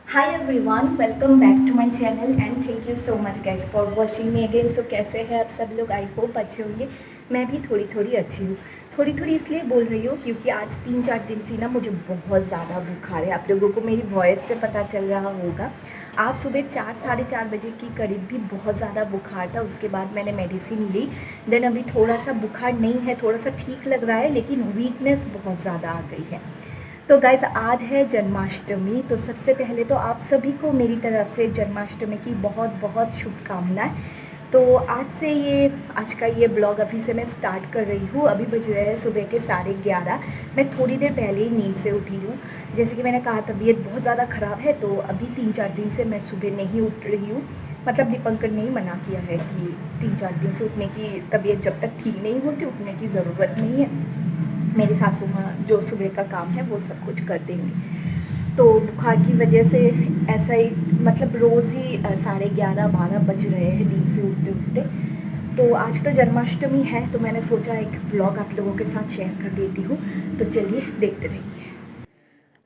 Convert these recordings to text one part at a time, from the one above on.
Hi everyone, welcome back to my channel and thank you so much guys for watching me again. So कैसे हैं आप सब लोग? I hope अच्छे होंगे। मैं भी थोड़ी थोड़ी अच्छी हूँ। थोड़ी थोड़ी इसलिए बोल रही हूँ क्योंकि आज 3-4 दिन से ना मुझे बहुत ज़्यादा बुखार है। आप लोगों को मेरी वॉइस से पता चल रहा होगा। आज सुबह 4-4:30 बजे के करीब भी बहुत ज़्यादा बुखार था। उसके बाद मैंने मेडिसिन ली। देन अभी थोड़ा सा बुखार नहीं है, थोड़ा सा ठीक लग रहा है, लेकिन वीकनेस बहुत ज़्यादा आ गई है। तो गाइज़ आज है जन्माष्टमी। तो सबसे पहले तो आप सभी को मेरी तरफ से जन्माष्टमी की बहुत बहुत शुभकामनाएं। तो आज का ये ब्लॉग अभी से मैं स्टार्ट कर रही हूँ। अभी बज रहे हैं सुबह के 11:30। मैं थोड़ी देर पहले ही नींद से उठी हूँ। जैसे कि मैंने कहा, तबीयत बहुत ज़्यादा ख़राब है, तो अभी 3-4 दिन से मैं सुबह नहीं उठ रही हूँ। मतलब दीपंकर ने ही मना किया है कि 3-4 दिन से उठने की, तबीयत जब तक ठीक नहीं होती उठने की ज़रूरत नहीं है। मेरी सासू माँ जो सुबह का काम है वो सब कुछ कर देंगी। तो बुखार की वजह से ऐसा ही, मतलब रोज़ ही 11:30-12 बज रहे हैं नींद से उठते उठते। तो आज तो जन्माष्टमी है, तो मैंने सोचा एक व्लॉग आप लोगों के साथ शेयर कर देती हूँ। तो चलिए देखते रहिए।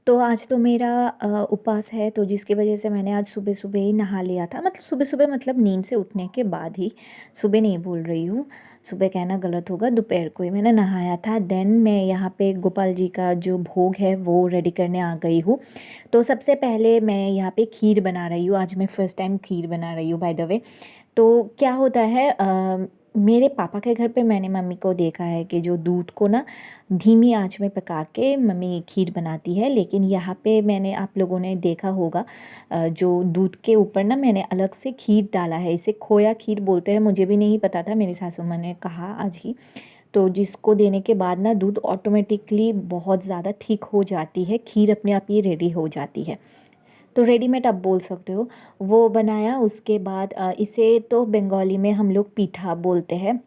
तो आज तो मेरा उपवास है, तो जिसकी वजह से मैंने आज सुबह सुबह ही नहा लिया था। मतलब सुबह सुबह मतलब नींद से उठने के बाद ही, सुबह नहीं बोल रही हूँ, सुबह कहना गलत होगा, दोपहर को ही मैंने नहाया था। देन मैं यहाँ पे गोपाल जी का जो भोग है वो रेडी करने आ गई हूँ। तो सबसे पहले मैं यहाँ पे खीर बना रही हूँ। आज मैं फ़र्स्ट टाइम खीर बना रही हूँ बाय द वे। तो क्या होता है, मेरे पापा के घर पे मैंने मम्मी को देखा है कि जो दूध को ना धीमी आंच में पका के मम्मी खीर बनाती है। लेकिन यहाँ पे मैंने, आप लोगों ने देखा होगा, जो दूध के ऊपर ना मैंने अलग से खीर डाला है। इसे खोया खीर बोलते हैं, मुझे भी नहीं पता था, मेरी सासू माँ ने कहा आज ही। तो जिसको देने के बाद ना दूध ऑटोमेटिकली बहुत ज़्यादा थिक हो जाती है, खीर अपने आप ही रेडी हो जाती है। तो रेडीमेड आप बोल सकते हो। वो बनाया, उसके बाद इसे तो बंगाली में हम लोग पीठा बोलते हैं।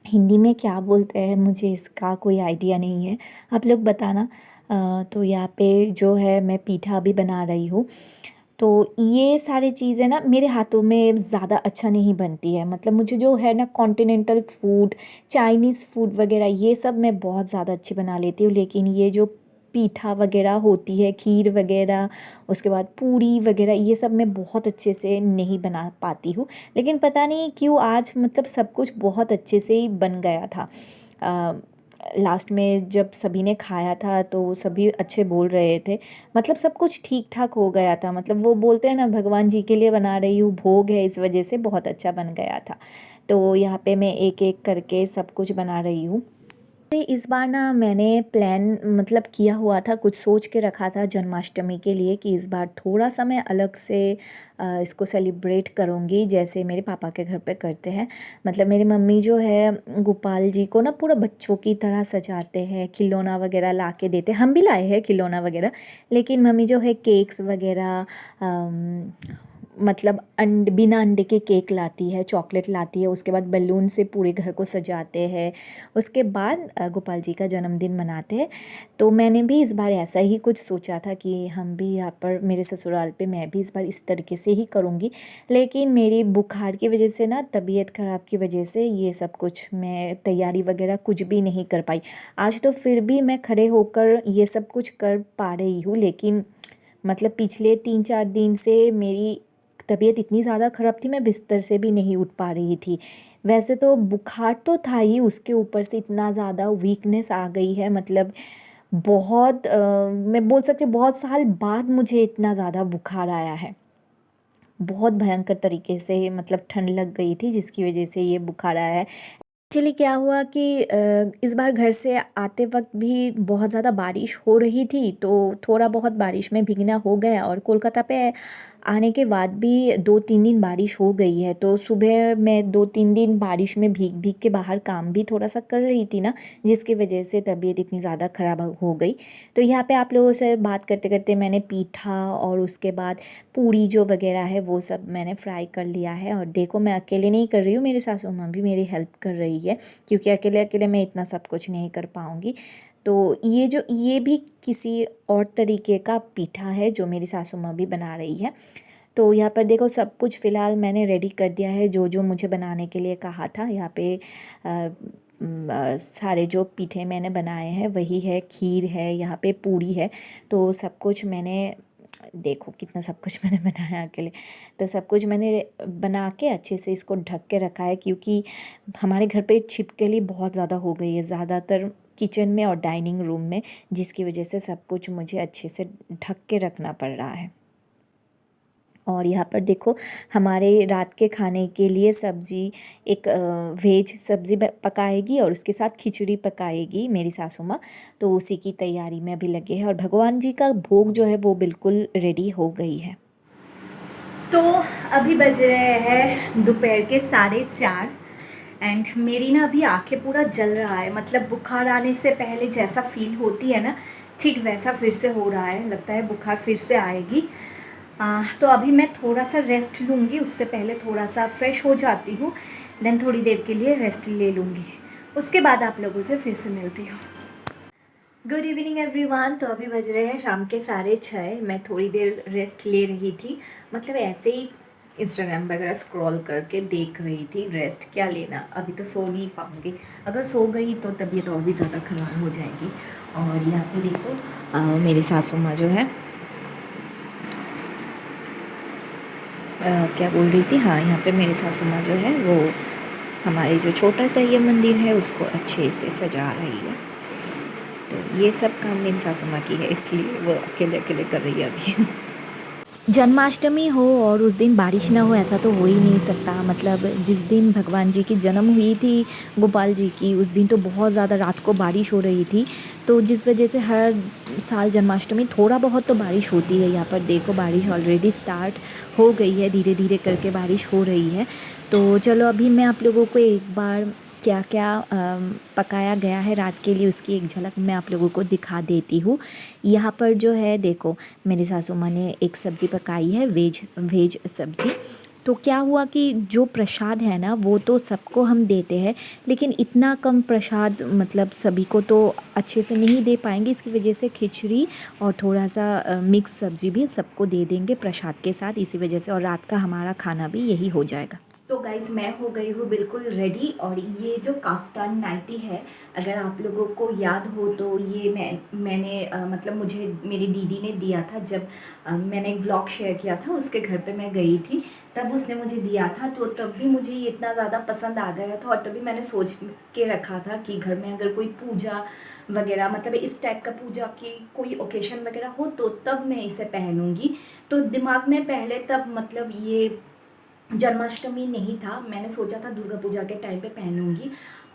हिंदी में क्या बोलते हैं मुझे इसका कोई आइडिया नहीं है, आप लोग बताना। तो यहाँ पे जो है मैं पीठा भी बना रही हूँ। तो ये सारी चीज़ें ना मेरे हाथों में ज़्यादा अच्छा नहीं बनती है। मतलब मुझे जो है ना कॉन्टिनेंटल फूड, चाइनीज़ फूड वगैरह ये सब मैं बहुत ज़्यादा अच्छी बना लेती हूँ। लेकिन ये जो पीठा वगैरह होती है, खीर वगैरह, उसके बाद पूड़ी वगैरह, ये सब मैं बहुत अच्छे से नहीं बना पाती हूँ। लेकिन पता नहीं क्यों आज मतलब सब कुछ बहुत अच्छे से ही बन गया था। लास्ट में जब सभी ने खाया था तो सभी अच्छे बोल रहे थे। मतलब सब कुछ ठीक ठाक हो गया था। मतलब वो बोलते हैं ना, भगवान जी के लिए बना रही हूँ, भोग है, इस वजह से बहुत अच्छा बन गया था। तो यहाँ पे मैं एक एक करके सब कुछ बना रही हूँ। इस बार ना मैंने प्लान मतलब किया हुआ था, कुछ सोच के रखा था जन्माष्टमी के लिए कि इस बार थोड़ा सा मैं अलग से इसको सेलिब्रेट करूँगी, जैसे मेरे पापा के घर पे करते हैं। मतलब मेरी मम्मी जो है गोपाल जी को ना पूरा बच्चों की तरह सजाते हैं, खिलौना वगैरह ला के देते हैं। हम भी लाए हैं खिलौना वगैरह, लेकिन मम्मी जो है केक्स वगैरह, मतलब बिना अंडे के केक लाती है, चॉकलेट लाती है, उसके बाद बलून से पूरे घर को सजाते हैं। उसके बाद गोपाल जी का जन्मदिन मनाते हैं। तो मैंने भी इस बार ऐसा ही कुछ सोचा था कि हम भी यहाँ पर मेरे ससुराल पे मैं भी इस बार इस तरीके से ही करूँगी। लेकिन मेरी बुखार की वजह से ना, तबीयत ख़राब की वजह से ये सब कुछ मैं तैयारी वगैरह कुछ भी नहीं कर पाई। आज तो फिर भी मैं खड़े होकर ये सब कुछ कर पा रही हूँ, लेकिन मतलब पिछले 3-4 दिन से मेरी तबीयत इतनी ज़्यादा ख़राब थी, मैं बिस्तर से भी नहीं उठ पा रही थी। वैसे तो बुखार तो था ही, उसके ऊपर से इतना ज़्यादा वीकनेस आ गई है। मतलब बहुत मैं बोल सकती हूँ बहुत साल बाद मुझे इतना ज़्यादा बुखार आया है। बहुत भयंकर तरीके से मतलब ठंड लग गई थी, जिसकी वजह से ये बुखार आया है। एक्चुअली क्या हुआ कि इस बार घर से आते वक्त भी बहुत ज़्यादा बारिश हो रही थी, तो थोड़ा बहुत बारिश में भीगना हो गया। और कोलकाता पे आने के बाद भी 2-3 दिन बारिश हो गई है। तो सुबह मैं 2-3 दिन बारिश में भीग भीग के बाहर काम भी थोड़ा सा कर रही थी ना, जिसकी वजह से तबीयत इतनी ज़्यादा ख़राब हो गई। तो यहाँ पे आप लोगों से बात करते करते मैंने पीठा और उसके बाद पूड़ी जो वगैरह है वो सब मैंने फ्राई कर लिया है। और देखो, मैं अकेले नहीं कर रही हूँ, मेरी सासू माँ भी मेरी हेल्प कर रही है, क्योंकि अकेले अकेले मैं इतना सब कुछ नहीं कर पाऊँगी। तो ये भी किसी और तरीके का पीठा है जो मेरी सासू माँ भी बना रही है। तो यहाँ पर देखो, सब कुछ फ़िलहाल मैंने रेडी कर दिया है जो जो मुझे बनाने के लिए कहा था। यहाँ पे सारे जो पीठे मैंने बनाए हैं वही है, खीर है, यहाँ पे पूड़ी है। तो सब कुछ मैंने देखो कितना सब कुछ मैंने बनाया अकेले। तो सब कुछ मैंने बना के अच्छे से इसको ढक के रखा है, क्योंकि हमारे घर पे छिपकली बहुत ज़्यादा हो गई है, ज़्यादातर किचन में और डाइनिंग रूम में, जिसकी वजह से सब कुछ मुझे अच्छे से ढक के रखना पड़ रहा है। और यहाँ पर देखो हमारे रात के खाने के लिए सब्ज़ी, एक वेज सब्ज़ी पकाएगी और उसके साथ खिचड़ी पकाएगी मेरी सासू माँ। तो उसी की तैयारी में अभी लगे हैं, और भगवान जी का भोग जो है वो बिल्कुल रेडी हो गई है। तो अभी बज रहे हैं दोपहर के 4:30 एंड मेरी ना अभी आंखें पूरा जल रहा है, मतलब बुखार आने से पहले जैसा फील होती है ना, ठीक वैसा फिर से हो रहा है। लगता है बुखार फिर से आएगी। तो अभी मैं थोड़ा सा रेस्ट लूँगी, उससे पहले थोड़ा सा फ्रेश हो जाती हूँ, देन थोड़ी देर के लिए रेस्ट ले लूँगी, उसके बाद आप लोगों से फिर से मिलती हूँ। Good evening everyone. तो अभी बज रहे हैं शाम के 6:30। मैं थोड़ी देर रेस्ट ले रही थी, मतलब ऐसे ही इंस्टाग्राम वगैरह स्क्रॉल करके देख रही थी। रेस्ट क्या लेना, अभी तो सो नहीं पाऊँगी, अगर सो गई तो तबीयत और भी ज़्यादा ख़राब हो जाएगी। और यहाँ पे देखो मेरी सासू माँ जो है क्या बोल रही थी, हाँ यहाँ पे मेरी सासू माँ जो है वो हमारे जो छोटा सा ये मंदिर है उसको अच्छे से सजा रही है। तो ये सब काम मेरी सासू माँ की है, इसलिए वो अकेले अकेले कर रही है अभी। जन्माष्टमी हो और उस दिन बारिश ना हो, ऐसा तो हो ही नहीं सकता। मतलब जिस दिन भगवान जी की जन्म हुई थी, गोपाल जी की, उस दिन तो बहुत ज़्यादा रात को बारिश हो रही थी। तो जिस वजह से हर साल जन्माष्टमी थोड़ा बहुत तो बारिश होती है। यहाँ पर देखो बारिश ऑलरेडी स्टार्ट हो गई है, धीरे धीरे करके बारिश हो रही है। तो चलो अभी मैं आप लोगों को एक बार क्या क्या पकाया गया है रात के लिए उसकी एक झलक मैं आप लोगों को दिखा देती हूँ। यहाँ पर जो है देखो मेरी सासू माँ ने एक सब्ज़ी पकाई है, वेज सब्ज़ी। तो क्या हुआ कि जो प्रसाद है ना वो तो सबको हम देते हैं, लेकिन इतना कम प्रसाद मतलब सभी को तो अच्छे से नहीं दे पाएंगे। इसकी वजह से खिचड़ी और थोड़ा सा मिक्स सब्ज़ी भी सबको दे देंगे प्रसाद के साथ, इसी वजह से। और रात का हमारा खाना भी यही हो जाएगा। तो गाइज़ मैं हो गई हूँ बिल्कुल रेडी। और ये जो काफ्तान नाइटी है, अगर आप लोगों को याद हो तो ये मैंने मतलब मुझे मेरी दीदी ने दिया था जब मैंने एक व्लॉग शेयर किया था, उसके घर पे मैं गई थी, तब उसने मुझे दिया था। तो तब भी मुझे ये इतना ज़्यादा पसंद आ गया था, और तभी मैंने सोच के रखा था कि घर में अगर कोई पूजा वगैरह, मतलब इस टाइप का पूजा की कोई ओकेशन वगैरह हो तो तब मैं इसे पहनूँगी। तो दिमाग में पहले तब मतलब ये जन्माष्टमी नहीं था, मैंने सोचा था दुर्गा पूजा के टाइम पे पहनूंगी,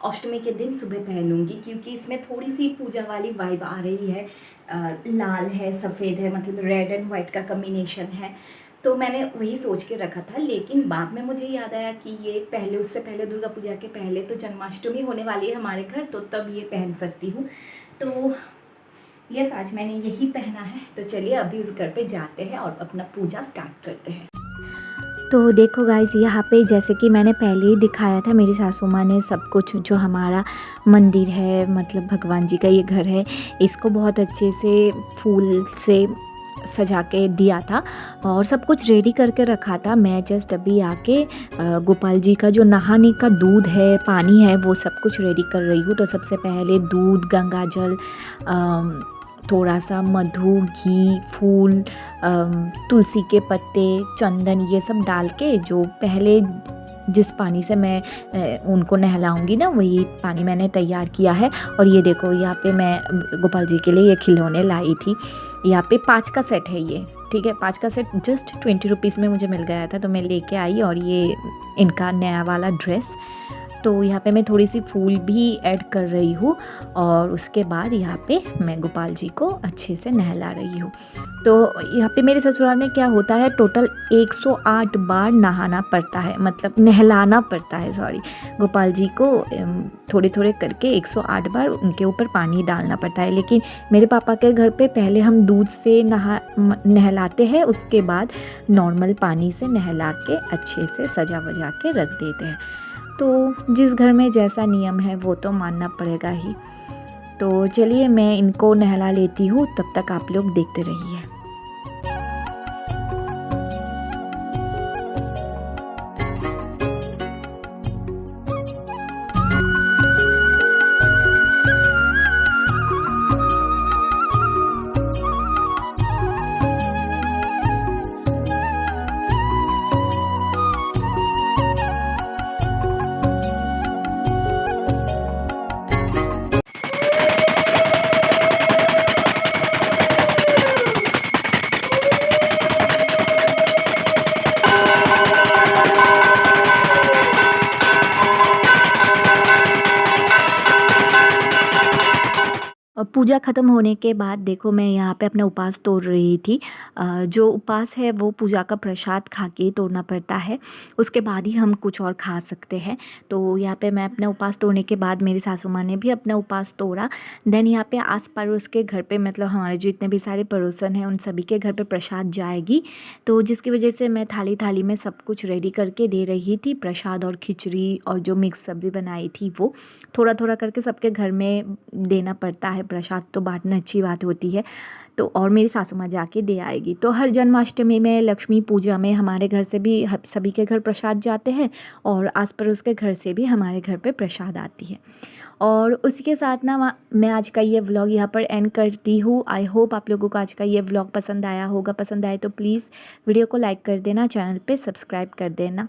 अष्टमी के दिन सुबह पहनूंगी, क्योंकि इसमें थोड़ी सी पूजा वाली वाइब आ रही है। लाल है, सफ़ेद है, मतलब रेड एंड वाइट का कम्बिनेशन है। तो मैंने वही सोच के रखा था, लेकिन बाद में मुझे याद आया कि ये पहले, उससे पहले दुर्गा पूजा के पहले तो जन्माष्टमी होने वाली है हमारे घर, तो तब ये पहन सकती हूँ। तो यस, आज मैंने यही पहना है। तो चलिए अभी उस घर पे जाते हैं और अपना पूजा स्टार्ट करते हैं। तो देखो गाइस, यहाँ पे जैसे कि मैंने पहले ही दिखाया था, मेरी सासू माँ ने सब कुछ जो हमारा मंदिर है, मतलब भगवान जी का ये घर है, इसको बहुत अच्छे से फूल से सजा के दिया था और सब कुछ रेडी करके रखा था। मैं जस्ट अभी आके गोपाल जी का जो नहाने का दूध है, पानी है, वो सब कुछ रेडी कर रही हूँ। तो सबसे पहले दूध, गंगा जल, थोड़ा सा मधु, घी, फूल, तुलसी के पत्ते, चंदन, ये सब डाल के जो पहले जिस पानी से मैं उनको नहलाऊंगी ना, वही पानी मैंने तैयार किया है। और ये देखो यहाँ पे मैं गोपाल जी के लिए ये खिलौने लाई थी। यहाँ पे 5 का सेट है ये, ठीक है, 5 का सेट जस्ट 20 रुपीज़ में मुझे मिल गया था, तो मैं लेके आई। और ये इनका नया वाला ड्रेस। तो यहाँ पे मैं थोड़ी सी फूल भी ऐड कर रही हूँ, और उसके बाद यहाँ पे मैं गोपाल जी को अच्छे से नहला रही हूँ। तो यहाँ पे मेरे ससुराल में क्या होता है, टोटल 108 बार नहाना पड़ता है, मतलब नहलाना पड़ता है, सॉरी, गोपाल जी को थोड़े थोड़े करके 108 बार उनके ऊपर पानी डालना पड़ता है। लेकिन मेरे पापा के घर पे पहले हम दूध से नहलाते हैं, उसके बाद नॉर्मल पानी से नहला के अच्छे से सजा वजा के रख देते हैं। तो जिस घर में जैसा नियम है वो तो मानना पड़ेगा ही। तो चलिए मैं इनको नहला लेती हूँ, तब तक आप लोग देखते रहिए। पूजा ख़त्म होने के बाद देखो मैं यहाँ पे अपना उपवास तोड़ रही थी। जो उपवास है वो पूजा का प्रसाद खा के तोड़ना पड़ता है, उसके बाद ही हम कुछ और खा सकते हैं। तो यहाँ पे मैं अपना उपवास तोड़ने के बाद मेरी सासू माँ ने भी अपना उपवास तोड़ा। देन यहाँ पे आस पड़ोस के घर पे मतलब हमारे जितने भी सारे पड़ोसन हैं उन सभी के घर पे प्रसाद जाएगी, तो जिसकी वजह से मैं थाली थाली में सब कुछ रेडी करके दे रही थी। प्रसाद और खिचड़ी और जो मिक्स सब्ज़ी बनाई थी वो थोड़ा थोड़ा करके सबके घर में देना पड़ता है। प्रसाद तो बांटना अच्छी बात होती है, तो और मेरी सासू माँ जाके दे आएगी। तो हर जन्माष्टमी में, लक्ष्मी पूजा में हमारे घर से भी सभी के घर प्रसाद जाते हैं और आस पड़ोस के घर से भी हमारे घर पे प्रसाद आती है। और उसी के साथ ना मैं आज का ये व्लॉग यहाँ पर एंड करती हूँ। आई होप आप लोगों को आज का ये व्लॉग पसंद आया होगा। पसंद आए तो प्लीज़ वीडियो को लाइक कर देना, चैनल पे सब्सक्राइब कर देना।